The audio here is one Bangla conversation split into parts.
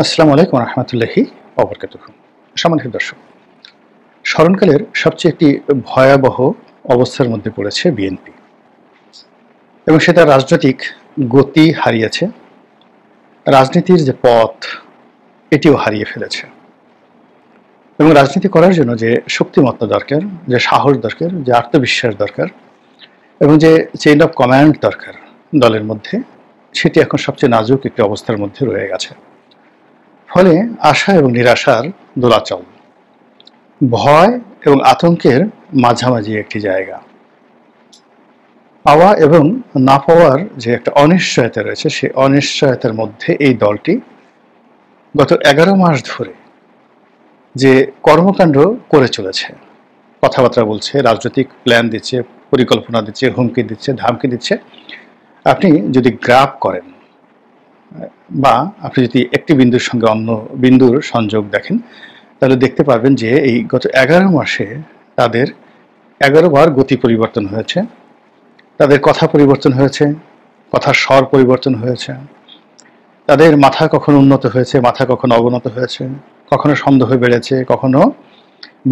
আসসালামু আলাইকুম রহমতুল্লাহি ওবরকাতুহ। সম্মানিত দর্শক, স্মরণকালের সবচেয়ে একটি ভয়াবহ অবস্থার মধ্যে পড়েছে বিএনপি এবং সেটা রাজনৈতিক গতি হারিয়েছে, রাজনীতির যে পথ এটিও হারিয়ে ফেলেছে। এবং রাজনীতি করার জন্য যে শক্তিমত্তা দরকার, যে সাহস দরকার, যে আত্মবিশ্বাস দরকার এবং যে চেইন অফ কমান্ড দরকার দলের মধ্যে, সেটি এখন সবচেয়ে নাজুক একটি অবস্থার মধ্যে রয়ে গেছে। ফলে আশা এবং নিরাশার দোলাচল, ভয় এবং আতঙ্কের মাঝামাঝি একটি জায়গা। পাওয়া এবং না পাওয়ার যে একটা অনিশ্চয়তা রয়েছে, সেই অনিশ্চয়তার মধ্যে এই দলটি গত 11 মাস ধরে যে কর্মকাণ্ড করে চলেছে, কথাবার্তা বলছে, রাজনৈতিক প্ল্যান দিচ্ছে, পরিকল্পনা দিচ্ছে, হুমকি দিচ্ছে, ধামকি দিচ্ছে, আপনি যদি গ্রাফ করেন বা আপনি যদি একটি বিন্দুর সঙ্গে অন্য বিন্দুর সংযোগ দেখেন, তাহলে দেখতে পারবেন যে এই গত 11 মাসে তাদের 11 বার গতি পরিবর্তন হয়েছে, তাদের কথা পরিবর্তন হয়েছে, কথার স্বর পরিবর্তন হয়েছে, তাদের মাথা কখনো উন্নত হয়েছে, মাথা কখনো অবনত হয়েছে, কখনো সন্দেহ বেড়েছে, কখনো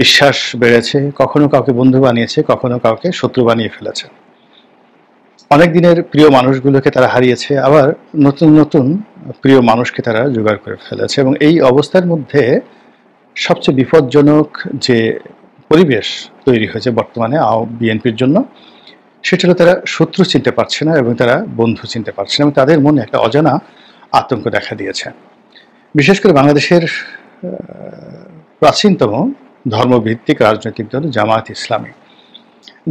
বিশ্বাস বেড়েছে, কখনো কাউকে বন্ধু বানিয়েছে, কখনো কাউকে শত্রু বানিয়ে ফেলেছে। অনেক দিনের প্রিয় মানুষগুলোকে তারা হারিয়েছে, আবার নতুন নতুন প্রিয় মানুষকে তারা জোগাড় করে ফেলেছে। এবং এই অবস্থার মধ্যে সবচেয়ে বিপজ্জনক যে পরিবেশ তৈরি হয়েছে বর্তমানে বিএনপির জন্য, সেটা হলো তারা শত্রু চিনতে পারছে না এবং তারা বন্ধু চিনতে পারছে না, এবং তাদের মনে একটা অজানা আতঙ্ক দেখা দিয়েছে। বিশেষ করে বাংলাদেশের প্রাচীনতম ধর্মভিত্তিক রাজনৈতিক দল জামায়াত ইসলামী,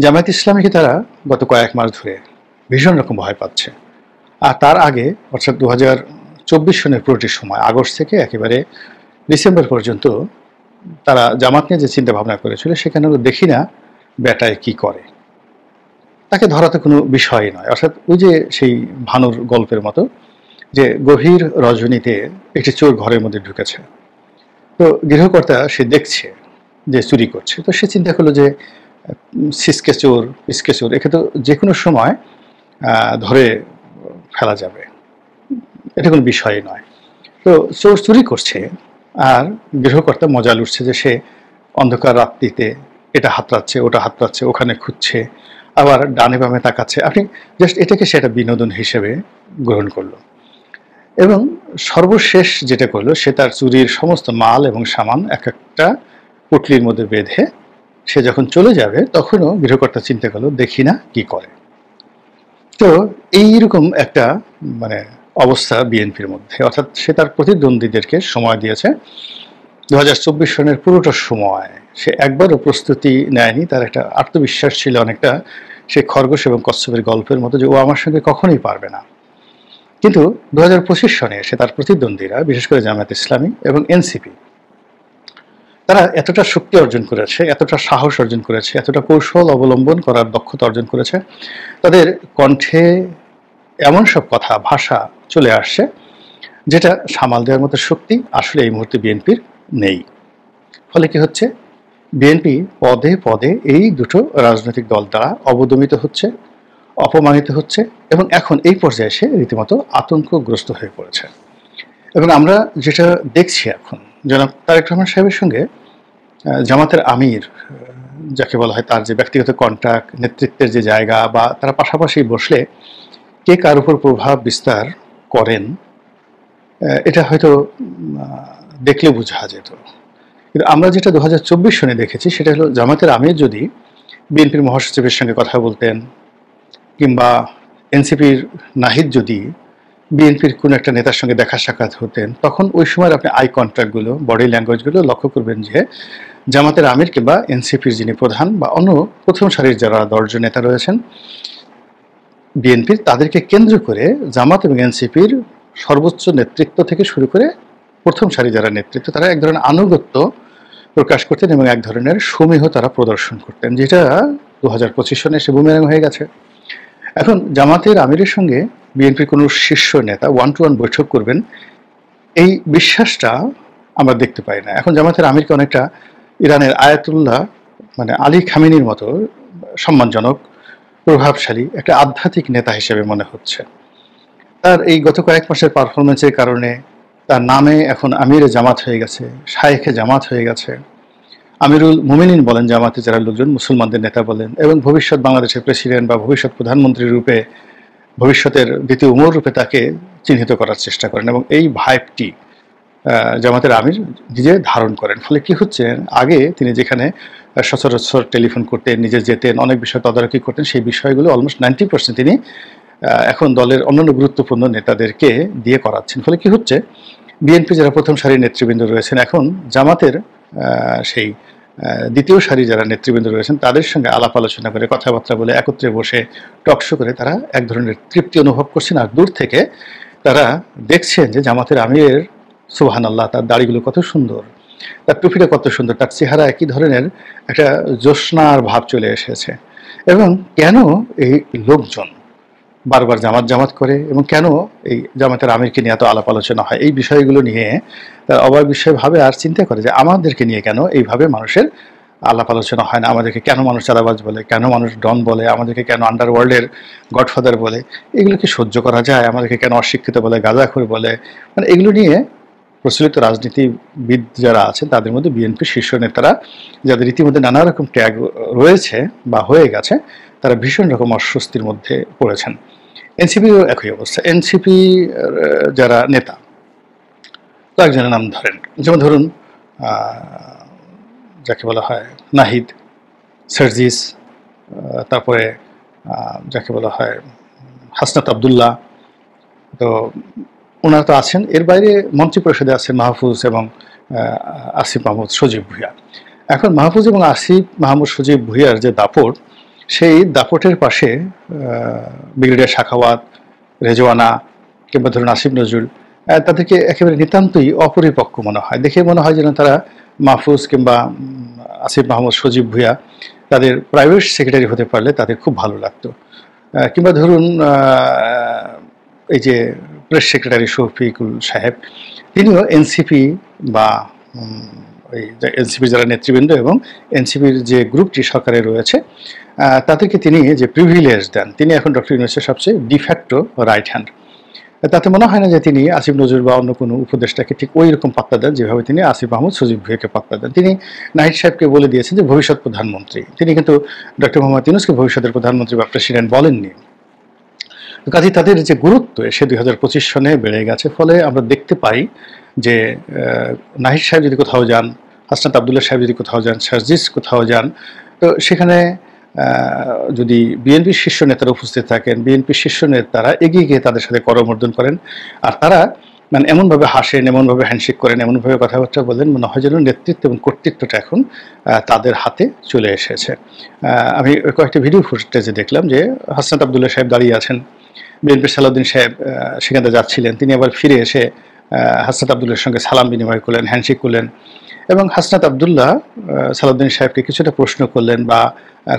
জামায়াত ইসলামীকে তারা গত কয়েক মাস ধরে ভীষণ রকম ভয় পাচ্ছে। আর তার আগে অর্থাৎ 2024 সনের পুরোটি সময়, আগস্ট থেকে একেবারে ডিসেম্বর পর্যন্ত তারা জামাত নিয়ে যে চিন্তা ভাবনা করেছিল, সেখানে দেখি না বেটায় কি করে, তাকে ধরাতে কোনো বিষয় নয়। অর্থাৎ ওই যে সেই ভানুর গল্পের মতো, যে গভীর রজনীতে একটি চোর ঘরের মধ্যে ঢুকেছে, তো গৃহকর্তা সে দেখছে যে চুরি করছে, তো সে চিন্তা করলো যে সিসকে চোর, পিসকে চোর, একে তো যে কোনো সময় ধরে ফেলা যাবে, এটা কোনো বিষয় নয়। তো চোর চুরি করছে আর গৃহকর্তা মজা লুটছে যে সে অন্ধকার রাত্রিতে এটা হাতড়াচ্ছে, ওটা হাতড়াচ্ছে, ওখানে খুঁজছে, আবার ডানে বামে তাকাচ্ছে। আপনি জাস্ট এটাকে সেটা বিনোদন হিসেবে গ্রহণ করলো এবং সর্বশেষ যেটা করলো, সে তার চুরির সমস্ত মাল এবং সামান এক একটা পুটলির মধ্যে বেঁধে সে যখন চলে যাবে, তখনও গৃহকর্তা চিন্তা করলো দেখি না কি করে। তো এইরকম একটা মানে অবস্থা বিএনপির মধ্যে, অর্থাৎ সে তার প্রতিদ্বন্দ্বীদেরকে সময় দিয়েছে 2024 সনের পুরোটা সময় সে একবারও প্রস্তুতি নেয়নি। তার একটা আত্মবিশ্বাস ছিল অনেকটা সে খরগোশ এবং কচ্ছপের গল্পের মতো, যে ও আমার সঙ্গে কখনোই পারবে না। কিন্তু 2025 সনে সে তার প্রতিদ্বন্দ্বীরা, বিশেষ করে জামায়াত ইসলামী এবং এনসিপি, তারা এতটা শক্তি অর্জন করেছে, এতটা সাহস অর্জন করেছে, এতটা কৌশল অবলম্বন করার দক্ষতা অর্জন করেছে, তাদের কণ্ঠে এমন সব কথা, ভাষা চলে আসছে যেটা সামাল দেওয়ার মতো শক্তি আসলে এই মুহূর্তে বিএনপির নেই। ফলে কি হচ্ছে, বিএনপি পদে পদে এই দুটো রাজনৈতিক দল দ্বারা অবদমিত হচ্ছে, অপমানিত হচ্ছে এবং এখন এই পর্যায়ে এসে রীতিমতো আতঙ্কগ্রস্ত হয়ে পড়েছে। এবং আমরা যেটা দেখছি এখন, জনাব তারেক রহমান সাহেবের সঙ্গে জামাতের আমির, যাকে বলা হয় তার যে ব্যক্তিগত কন্ট্যাক্ট, নেতৃত্বের যে জায়গা, বা তারা পাশাপাশি বসলে কে কার উপর প্রভাব বিস্তার করেন, এটা হয়তো দেখলে বোঝা যেত। কিন্তু আমরা যেটা 2024 সনে দেখেছি, সেটা হলো জামাতের আমির যদি বিএনপির মহাসচিবের সঙ্গে কথা বলতেন, কিংবা এনসিপির নাহিদ যদি বিএনপির কোনো একটা নেতার সঙ্গে দেখা সাক্ষাৎ হতেন, তখন ওই সময় আপনি আই কন্ট্যাক্টগুলো, বডি ল্যাঙ্গুয়েজগুলো লক্ষ্য করবেন যে জামাতের আমির কিংবা এনসিপির যিনি প্রধান বা অন্য প্রথম সারির যারা দলজন নেতা রয়েছেন বিএনপির, তাদেরকে কেন্দ্র করে জামাত এবং এনসিপির সর্বোচ্চ নেতৃত্ব থেকে শুরু করে প্রথম সারি যারা নেতৃত্ব, তারা এক ধরনের আনুগত্য প্রকাশ করতেন এবং এক ধরনের সমীহ তারা প্রদর্শন করতেন, যেটা 2025 সনে এসে বুমেরাং হয়ে গেছে। এখন জামাতের আমিরের সঙ্গে বিএনপির কোনো শীর্ষ নেতা ওয়ান টু ওয়ান বৈঠক করবেন, এই বিশ্বাসটা আমরা দেখতে পাই না। এখন জামাতের আমিরকে অনেকটা ইরানের আয়াতুল্লাহ মানে আলী খামেনির মতো সম্মানজনক, প্রভাবশালী একটা আধ্যাত্মিক নেতা হিসেবে মনে হচ্ছে। তার এই গত কয়েক মাসের পারফরমেন্সের কারণে তার নামে এখন আমিরে জামাত হয়ে গেছে, শায়েখে জামাত হয়ে গেছে। আমিরুল মুমিনিন বলেন জামাতে যারা লোকজন, মুসলমানদের নেতা বলেন, এবং ভবিষ্যৎ বাংলাদেশের প্রেসিডেন্ট বা ভবিষ্যৎ প্রধানমন্ত্রী রূপে, ভবিষ্যতের দ্বিতীয় উমর রূপে তাকে চিহ্নিত করার চেষ্টা করেন, এবং এই ভাইবটি জামাতের আমির নিজে ধারণ করেন। ফলে কি হচ্ছে, আগে তিনি যেখানে সচরাচর টেলিফোন করতেন, নিজে যেতেন, অনেক বিষয় তদারকি করতেন, সেই বিষয়গুলো অলমোস্ট 90% তিনি এখন দলের অন্যান্য গুরুত্বপূর্ণ নেতাদেরকে দিয়ে করাচ্ছেন। ফলে কি হচ্ছে, বিএনপি যারা প্রথম সারির নেতৃবৃন্দ রয়েছেন, এখন জামাতের সেই দ্বিতীয় সারি যারা নেতৃবৃন্দ রয়েছেন তাদের সঙ্গে আলাপ আলোচনা করে, কথাবার্তা বলে, একত্রে বসে টকশো করে তারা এক ধরনের তৃপ্তি অনুভব করছেন। আর দূর থেকে তারা দেখছেন যে জামাতের আমিরের সুবহানাল্লাহ, তার দাড়িগুলো কত সুন্দর, তার টুপিটা কত সুন্দর, তার চেহারা একই ধরনের একটা জ্যোৎস্নার ভাব চলে এসেছে। এবং কেন এই লোকজন বারবার জামাত জামাত করে, এবং কেন এই জামাতের আমিরকে নিয়ে এত আলাপ আলোচনা হয়, এই বিষয়গুলো নিয়ে তার অবাক বিষয় ভাবে আর চিন্তা করে যে আমাদেরকে নিয়ে কেন এইভাবে মানুষের আলাপ আলোচনা হয় না, আমাদেরকে কেন মানুষ চাঁদাবাজ বলে, কেন মানুষ ডন বলে, আমাদেরকে কেন আন্ডারওয়ার্ল্ডের গডফাদার বলে, এগুলো কি সহ্য করা যায়, আমাদেরকে কেন অশিক্ষিত বলে, গাঁজাখোর বলে। মানে এগুলো নিয়ে প্রচলিত রাজনীতিবিদ যারা আছেন তাদের মধ্যে বিএনপির শীর্ষ নেতারা, যাদের ইতিমধ্যে নানা রকম ট্যাগ রয়েছে বা হয়ে গেছে, তারা ভীষণ রকম অস্বস্তির মধ্যে পড়েছেন। এনসিপিও একই অবস্থা। এনসিপি যারা নেতা, কয়েকজনের নাম ধরেন, যেমন ধরুন যাকে বলা হয় নাহিদ, সার্জিস, তারপরে যাকে বলা হয় হাসনাত আবদুল্লাহ, তো ওনারা তো আছেন। এর বাইরে মন্ত্রিপরিষদে আছেন মাহফুজ এবং আসিফ মাহমুদ সজীব ভুঁইয়া। এখন মাহফুজ এবং আসিফ মাহমুদ সজীব ভুঁইয়ার যে দাপট, সেই দাপটের পাশে ব্রিগেডিয়ার সাখাওয়াত, রেজওয়ানা কিংবা ধরুন আসিফ নজরুল, তাদেরকে একেবারে নিতান্তই অপরিপক্ক মনে হয়। দেখে মনে হয় যেন তারা মাহফুজ কিংবা আসিফ মাহমুদ সজীব ভুঁইয়া তাদের প্রাইভেট সেক্রেটারি হতে পারলে তাদের খুব ভালো লাগতো। কিংবা ধরুন এই যে প্রেস সেক্রেটারি শফিকুল সাহেব, তিনিও এনসিপি বা ওই এনসিপির যারা নেতৃবৃন্দ এবং এনসিপির যে গ্রুপটি সরকারে রয়েছে তাদেরকে তিনি যে প্রিভিলেজ দেন, তিনি এখন ডক্টর ইউনূসের সবচেয়ে ডিফ্যাক্টো রাইট হ্যান্ড। তাতে মনে হয় না যে তিনি আসিফ নজরুল বা অন্য কোনো উপদেষ্টাকে ঠিক ওই রকম পাত্তা দেন যেভাবে তিনি আসিফ মাহমুদ সজীব ভুঁইয়াকে পাত্তা দেন। তিনি নাহিদ সাহেবকে বলে দিয়েছেন যে ভবিষ্যৎ প্রধানমন্ত্রী, তিনি কিন্তু ডক্টর মোহাম্মদ ইউনূসকে ভবিষ্যতের প্রধানমন্ত্রী বা প্রেসিডেন্ট বলেননি। কাজে তাদের যে গুরুত্ব সে 2025 সনে বেড়ে গেছে। ফলে আমরা দেখতে পাই যে নাহিদ সাহেব যদি কোথাও যান, হাসনাত আবদুল্লাহ সাহেব যদি কোথাও যান, সার্জিস কোথাও যান, তো সেখানে যদি বিএনপির শীর্ষ নেতারা উপস্থিত থাকেন, বিএনপির শীর্ষ নেতারা এগিয়ে গিয়ে তাদের সাথে করমর্দন করেন, আর তারা মানে এমনভাবে হাসেন, এমনভাবে হ্যান্ডশেক করেন, এমনভাবে কথাবার্তা বলেন, মনে হয় যেন নেতৃত্ব এবং কর্তৃত্বটা এখন তাদের হাতে চলে এসেছে। আমি কয়েকটা ভিডিও ফুটেজে দেখলাম যে হাসনাত আবদুল্লাহ সাহেব দাঁড়িয়ে আছেন, বিএনপির সালাউদ্দিন সাহেব সেখানে যাচ্ছিলেন, তিনি আবার ফিরে এসে হাসনাত আবদুল্লাহর সঙ্গে সালাম বিনিময় করলেন, হ্যান্ডশেক করলেন, এবং হাসনাত আবদুল্লাহ সালাউদ্দিন সাহেবকে কিছুটা প্রশ্ন করলেন বা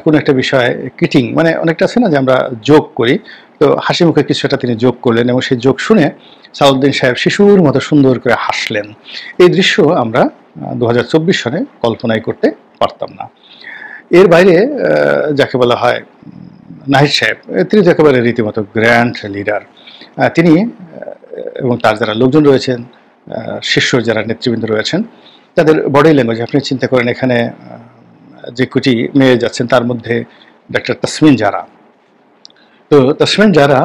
কোনো একটা বিষয়ে কিটিং, মানে অনেকটা আছে না যে আমরা যোগ করি, তো হাসি মুখে কিছুটা তিনি যোগ করলেন, এবং সেই যোগ শুনে সালাউদ্দিন সাহেব শিশুর মতো সুন্দর করে হাসলেন। এই দৃশ্য আমরা 2024 সনে কল্পনাই করতে পারতাম না। এর বাইরে যাকে বলা হয় নাহিদ সাহেব, তিনি তো একেবারে রীতিমতো গ্র্যান্ড লিডার। তিনি এবং তার যারা লোকজন রয়েছেন, শীর্ষ যারা নেতৃবৃন্দ রয়েছেন, তাদের বডি ল্যাঙ্গুয়েজ আপনি চিন্তা করেন, এখানে যে কোটি মেয়ে যাচ্ছেন তার মধ্যে ডক্টর তাসমিন জারা, তো তাসমিন জারা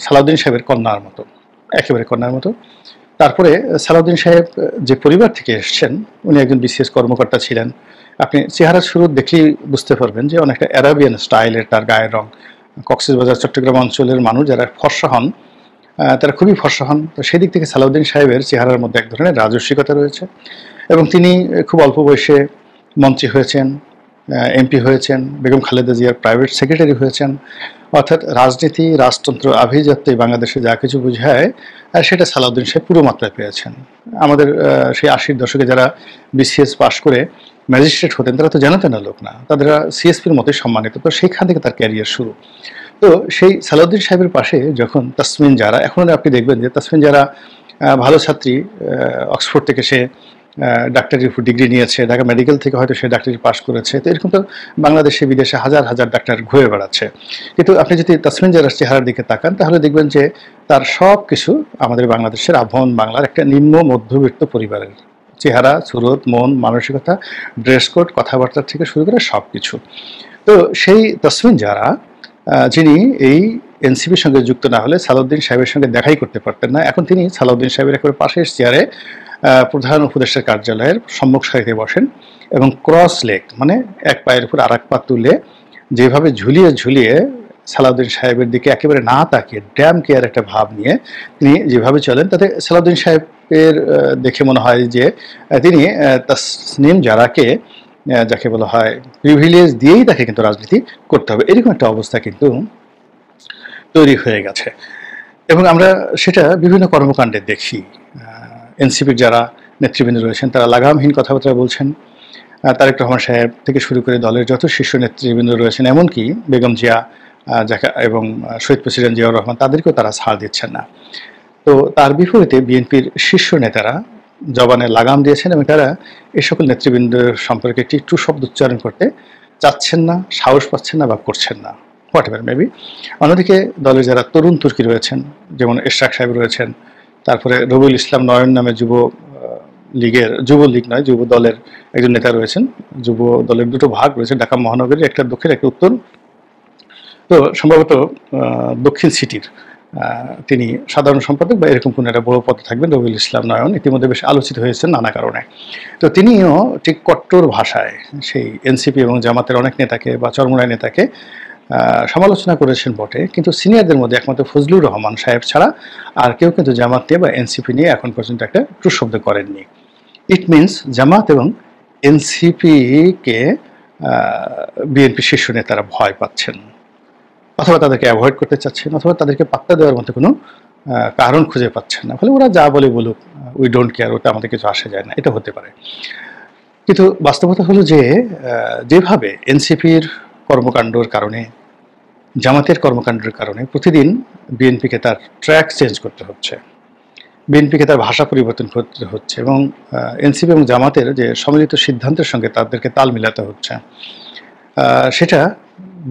সালাউদ্দিন সাহেবের কন্যার মতো, একেবারে কন্যার মতো। তারপরে সালাউদ্দিন সাহেব যে পরিবার থেকে এসছেন, উনি একজন বিসিএস কর্মকর্তা ছিলেন। আপনি চেহারা শুরু দেখলেই বুঝতে পারবেন যে অনেকটা অ্যারাবিয়ান স্টাইলের তার গায়ের রং। কক্সবাজার চট্টগ্রাম অঞ্চলের মানুষ যারা ফর্সা হন, তারা খুবই ফর্সা হন। তো সেই দিক থেকে সালাউদ্দিন সাহেবের চেহারার মধ্যে এক ধরনের রাজস্বিকতা রয়েছে, এবং তিনি খুব অল্প বয়সে মন্ত্রী হয়েছেন, এমপি হয়েছেন, বেগম খালেদা জিয়ার প্রাইভেট সেক্রেটারি হয়েছেন। অর্থাৎ রাজনীতি, রাজতন্ত্র, আভিজাত্যই বাংলাদেশে যা কিছু বোঝায় সেটা সালাউদ্দিন সাহেব পুরো মাত্রায় পেয়েছেন। আমাদের সেই 80-র দশকে যারা বিসিএস পাশ করে ম্যাজিস্ট্রেট হতেন তারা তো জানাতেন না লোক না, তারা সিএসপির মতোই সম্মানিত। তো সেইখান থেকে তার ক্যারিয়ার শুরু। তো সেই সালাউদ্দিন সাহেবের পাশে যখন তাসমিন জারা, এখন আপনি দেখবেন যে তাসমিন জারা ভালো ছাত্রী, অক্সফোর্ড থেকে সে ডাক্তারির উপর ডিগ্রি নিয়েছে, ঢাকা মেডিকেল থেকে হয়তো সে ডাক্তারি পাশ করেছে। তো এরকম তো বাংলাদেশে বিদেশে হাজার হাজার ডাক্তার ঘুরে বেড়াচ্ছে। কিন্তু আপনি যদি তাসমিন জারার চেহারার দিকে তাকান তাহলে দেখবেন যে তার সব কিছু আমাদের বাংলাদেশের আভ্যন্তরীণ বাংলার একটা নিম্ন মধ্যবিত্ত পরিবারের চেহারা, সুরত, মন, মানসিকতা, ড্রেস কোড, কথাবার্তা থেকে শুরু করে সব কিছু। তো সেই তাসমিন জারা যিনি এই এনসিপির সঙ্গে যুক্ত না হলে সালাউদ্দিন সাহেবের সঙ্গে দেখাই করতে পারতেন না। এখন তিনি সালাউদ্দিন সাহেবের একেবারে পাশের চেয়ারে প্রধান উপদেষ্টার কার্যালয়ের সম্মুখ সারিতে বসেন এবং ক্রস লেগ মানে এক পায়ের উপর আর এক পা তুলে যেভাবে ঝুলিয়ে ঝুলিয়ে সালাউদ্দিন সাহেবের দিকে একেবারে না তাকিয়ে ড্যাম কেয়ার একটা ভাব নিয়ে তিনি যেভাবে চলেন তাতে সালাউদ্দিন সাহেবের দেখে মনে হয় যে তিনি তাসনিম জারাকে যাকে বলা হয় প্রিভিলেজ দিয়েই তাকে কিন্তু রাজনীতি করতে হবে, এরকম একটা অবস্থা কিন্তু তৈরি হয়ে গেছে। এবং আমরা সেটা বিভিন্ন কর্মকাণ্ডে দেখি। এনসিপির যারা নেতৃবৃন্দ রয়েছেন তারা লাগামহীন কথাবার্তা বলছেন। তারেক রহমান সাহেব থেকে শুরু করে দলের যত শীর্ষ নেতৃবৃন্দ রয়েছেন, এমনকি বেগম জিয়া এবং শহীদ প্রেসিডেন্ট জিয়াউর রহমান, তাদেরকেও তারা ছাড় দিচ্ছেন না। তো তার বিপরীতে বিএনপির শীর্ষ নেতারা জবানে লাগাম দিয়েছেন এবং তারা এই সকল নেতৃবৃন্দ সম্পর্কে একটি টু শব্দ উচ্চারণ করতে চাচ্ছেন না, সাহস পাচ্ছেন না বা করছেন না, হোয়াট এভার মেবি। অন্যদিকে দলের যারা তরুণ তুর্কি রয়েছেন, যেমন ইশরাক সাহেব রয়েছেন, তারপরে রবিউল ইসলাম নয়ন নামে যুবলীগ নয়, যুব দলের একজন নেতা রয়েছেন। যুব দলের দুটো ভাগ রয়েছে, ঢাকা মহানগরীর একটা দক্ষিণ একটা উত্তর। তো সম্ভবত দক্ষিণ সিটির তিনি সাধারণ সম্পাদক বা এরকম কোনো একটা বড় পদে থাকবেন রবিউল ইসলাম নয়ন, ইতিমধ্যে বেশ আলোচিত হয়েছেন নানা কারণে। তো তিনিও ঠিক কট্টর ভাষায় সেই এনসিপি এবং জামাতের অনেক নেতাকে বা চরমোনাই নেতাকে সমালোচনা করেছেন বটে, কিন্তু সিনিয়রদের মধ্যে একমাত্র ফজলুর রহমান সাহেব ছাড়া আর কেউ কিন্তু জামাত নিয়ে বা এনসিপি নিয়ে এখন পর্যন্ত একটা ট্রু শব্দ করেননি। ইট মিনস জামাত এবং এনসিপিকে বিএনপি শীর্ষ নেতারা ভয় পাচ্ছেন, অথবা তাদেরকে অ্যাভয়েড করতে চাচ্ছেন, অথবা তাদেরকে পাত্তা দেওয়ার মতো কোনো কারণ খুঁজে পাচ্ছেন না। ফলে ওরা যা বলে বলুক, উই ডোন্ট কেয়ার, ওটা আমাদের কিছু আসে যায় না, এটা হতে পারে। কিন্তু বাস্তবতা হলো যে যেভাবে এনসিপির কর্মকাণ্ডের কারণে, জামাতের কর্মকাণ্ডের কারণে প্রতিদিন বিএনপিকে তার ট্র্যাক চেঞ্জ করতে হচ্ছে, বিএনপিকে তার ভাষা পরিবর্তন করতে হচ্ছে, এবং এনসিপি এবং জামাতের যে সম্মিলিত সিদ্ধান্তের সঙ্গে তাদেরকে তাল মিলাতে হচ্ছে, সেটা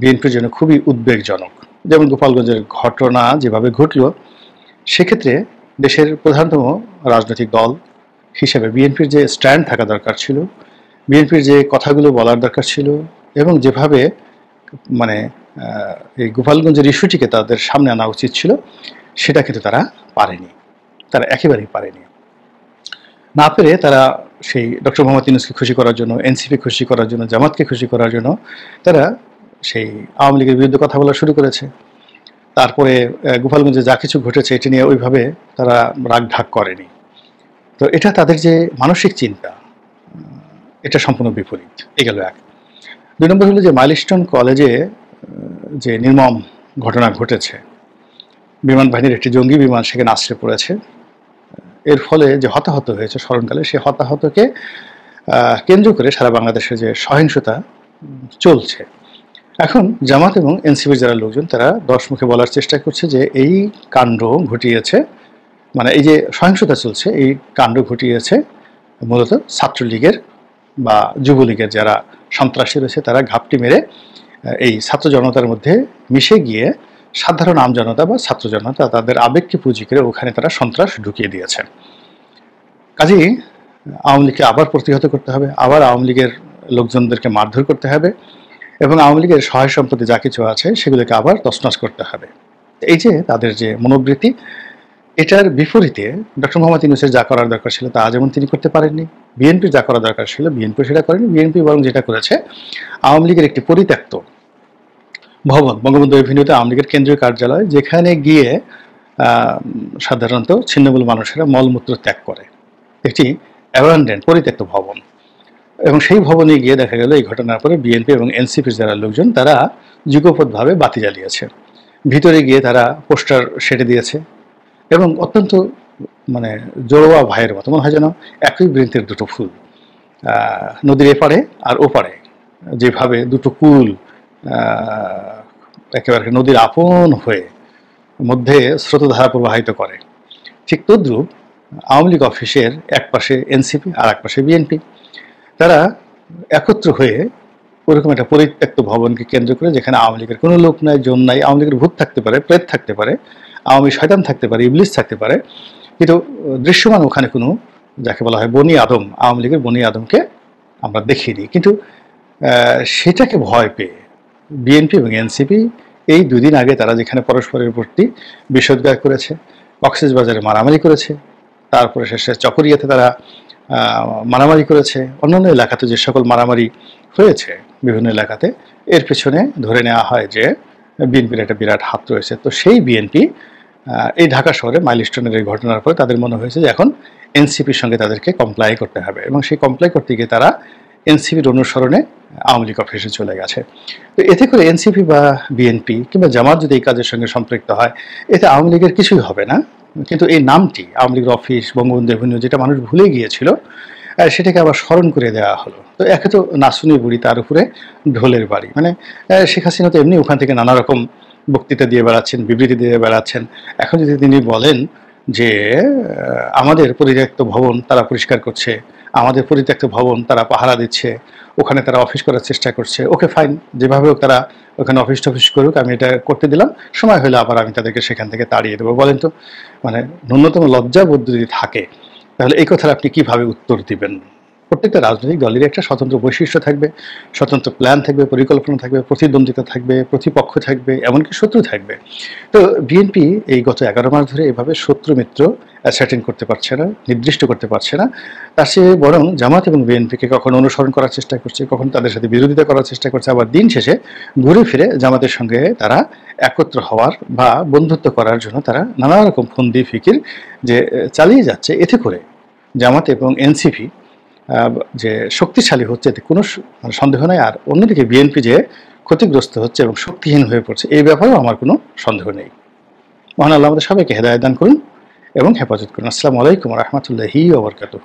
বিএনপির জন্য খুবই উদ্বেগজনক। যেমন গোপালগঞ্জের ঘটনা যেভাবে ঘটল, সেক্ষেত্রে দেশের প্রধানতম রাজনৈতিক দল হিসেবে বিএনপির যে স্ট্যান্ড থাকা দরকার ছিল, বিএনপির যে কথাগুলো বলার দরকার ছিল, এবং যেভাবে মানে এই গোপালগঞ্জের ইস্যুটিকে তাদের সামনে আনা উচিত ছিল, সেটা কিন্তু তারা পারেনি, তারা একেবারেই পারেনি। না পেরে তারা সেই ডক্টর মোহাম্মদ ইউনূসকে খুশি করার জন্য, এনসিপি খুশি করার জন্য, জামাতকে খুশি করার জন্য তারা সেই আওয়ামী লীগের বিরুদ্ধে কথা বলা শুরু করেছে। তারপরে গোপালগঞ্জে যা কিছু ঘটেছে এটি নিয়ে ওইভাবে তারা রাগ ঢাক করেনি। তো এটা তাদের যে মানসিক চিন্তা, এটা সম্পূর্ণ বিপরীত। এই গেল এক। 2 নম্বর হলো যে মাইলস্টোন কলেজে যে নির্মম ঘটনা ঘটেছে, বিমান বাহিনীর একটি জঙ্গি বিমান সেখানে আশ্রয় পড়েছে, এর ফলে যে হতাহত হয়েছে স্মরণকালে, সেই হতাহতকে কেন্দ্র করে সারা বাংলাদেশে যে সহিংসতা চলছে, এখন জামাত এবং এনসিপির যারা লোকজন তারা 10 মুখে বলার চেষ্টা করছে যে এই কাণ্ড ঘটিয়েছে, মানে এই যে সহিংসতা চলছে, এই কাণ্ড ঘটিয়েছে মূলত ছাত্রলীগের বা যুবলীগের যারা সন্ত্রাসী রয়েছে, তারা ঘাপটি মেরে এই ছাত্র জনতার মধ্যে মিশে গিয়ে সাধারণ আমজনতা বা ছাত্র জনতা তাদের আবেগকে পুঁজি করে ওখানে তারা সন্ত্রাস ঢুকিয়ে দিয়েছে। কাজেই আওয়ামী লীগকে আবার প্রতিহত করতে হবে, আবার আওয়ামী লীগের লোকজনদেরকে মারধর করতে হবে, এবং আওয়ামী লীগের সহায় সম্পত্তি যা কিছু আছে সেগুলোকে আবার তছনছ করতে হবে। এই যে তাদের যে মনোবৃত্তি, এটার বিপরীতে ডক্টর মোহাম্মদ ইউনূসের যা করার দরকার ছিল তা যেমন তিনি করতে পারেননি, বিএনপির যা করা দরকার ছিল বিএনপি সেটা করেনি। বিএনপি বরং যেটা করেছে, আওয়ামী লীগের একটি পরিত্যক্ত ভবন, বঙ্গবন্ধু এভিনিউতে আওয়ামী লীগের কেন্দ্রীয় কার্যালয়, যেখানে গিয়ে সাধারণত ছিন্নমূল মানুষেরা মলমূত্র ত্যাগ করে, একটি অ্যাবান্ডেন্ট পরিত্যক্ত ভবন, এবং সেই ভবনে গিয়ে দেখা গেল এই ঘটনার পরে বিএনপি এবং এনসিপির যারা লোকজন তারা যুগপৎভাবে বাতি জ্বালিয়েছে, ভিতরে গিয়ে তারা পোস্টার সেটে দিয়েছে, এবং অত্যন্ত মানে জড়োয়া ভাইয়ের মতো মনে হয় যেন একই বৃন্তের দুটো ফুল, নদীর এপারে আর ওপারে যেভাবে দুটো কুল একেবারে নদীর আপন হয়ে মধ্যে স্রোতধারা প্রবাহিত করে, ঠিক তদ্রূপ আওয়ামী লীগ অফিসের এক পাশে এনসিপি আর এক পাশে বিএনপি। তারা একত্র হয়ে ওরকম একটা পরিত্যক্ত ভবনকে কেন্দ্র করে, যেখানে আওয়ামী লীগের কোনো লোক নাই, জন নাই, আওয়ামী লীগের ভূত থাকতে পারে, প্রেত থাকতে পারে, আওয়ামী শয়তান থাকতে পারে, ইবলিস থাকতে পারে, কিন্তু দৃশ্যমান ওখানে কোনো, যাকে বলা হয় বনি আদম, আওয়ামী লীগের বনি আদমকে আমরা দেখিনি। কিন্তু সেটাকে ভয় পেয়ে বিএনপি এবং এনসিপি এই দুদিন আগে তারা যেখানে পরস্পরের প্রতি বিষোদ্গার করেছে, কক্সবাজারে মারামারি করেছে, তারপরে শেষে চকরিয়াতে তারা মারামারি করেছে, অন্যান্য এলাকাতে যে সকল মারামারি হয়েছে বিভিন্ন এলাকাতে, এর পেছনে ধরে নেওয়া হয় যে বিএনপির একটা বিরাট হাত রয়েছে। তো সেই বিএনপি এই ঢাকা শহরে মাইলস্টোনের এই ঘটনার পরে তাদের মনে হয়েছে যে এখন এনসিপির সঙ্গে তাদেরকে কমপ্লাই করতে হবে, এবং সেই কমপ্লাই করতে গিয়ে তারা এনসিপির অনুসরণে আওয়ামী লীগ অফিসে চলে গেছে। তো এতে করে এনসিপি বা বিএনপি কিংবা জামাত যদি এই কাজের সঙ্গে সম্পৃক্ত হয়, এতে আওয়ামী লীগের কিছুই হবে না, কিন্তু এই নামটি আওয়ামী লীগের অফিস, বঙ্গবন্ধু এভিনিউ, যেটা মানুষ ভুলে গিয়েছিল, সেটাকে আবার স্মরণ করে দেওয়া হলো। তো একে তো নাচুনি বুড়ি, তার উপরে ঢোলের বাড়ি, মানে শেখ হাসিনা তো এমনি ওখান থেকে নানা রকম বক্তৃতা দিয়ে বেড়াচ্ছেন, বিবৃতি দিয়ে বেড়াচ্ছেন। এখন যদি তিনি বলেন যে আমাদের পরিত্যক্ত ভবন তারা পরিষ্কার করছে, আমাদের পরিত্যক্ত ভবন তারা পাহারা দিচ্ছে, ওখানে তারা অফিস করার চেষ্টা করছে, ওকে ফাইন, যেভাবে হোক তারা ওখানে অফিস টফিস করুক, আমি এটা করতে দিলাম, সময় হলে আবার আমি তাদেরকে সেখান থেকে তাড়িয়ে দেবো। বলেন তো, মানে ন্যূনতম লজ্জাবোধ যদি থাকে, তাহলে এই কথার আপনি কিভাবে উত্তর দিবেন? প্রত্যেকটা রাজনৈতিক দলেরই একটা স্বতন্ত্র বৈশিষ্ট্য থাকবে, স্বতন্ত্র প্ল্যান থাকবে, পরিকল্পনা থাকবে, প্রতিদ্বন্দ্বিতা থাকবে, প্রতিপক্ষ থাকবে, এমনকি শত্রু থাকবে। তো বিএনপি এই গত 11 মাস ধরে এভাবে শত্রু মিত্র অ্যাসার্টেন করতে পারছে না, নির্দিষ্ট করতে পারছে না। তার চেয়ে বরং জামাত এবং বিএনপিকে কখন অনুসরণ করার চেষ্টা করছে, কখন তাদের সাথে বিরোধিতা করার চেষ্টা করছে, আবার দিন শেষে ঘুরে ফিরে জামাতের সঙ্গে তারা একত্র হওয়ার বা বন্ধুত্ব করার জন্য তারা নানা রকম ফন্দি ফিকির যে চালিয়ে যাচ্ছে। এতে করে জামাত এবং এনসিপি যে শক্তিশালী হচ্ছে, এতে কোনো সন্দেহ নাই। আর অন্যদিকে বিএনপি যে ক্ষতিগ্রস্ত হচ্ছে এবং শক্তিহীন হয়ে পড়ছে, এই ব্যাপারেও আমার কোনো সন্দেহ নেই। মহান আল্লাহ আমাদের সবাইকে হেদায়েত দান করুন এবং হেফাজত করুন। আসসালামু আলাইকুম ওয়া রাহমাতুল্লাহি ওয়া বারাকাতুহু।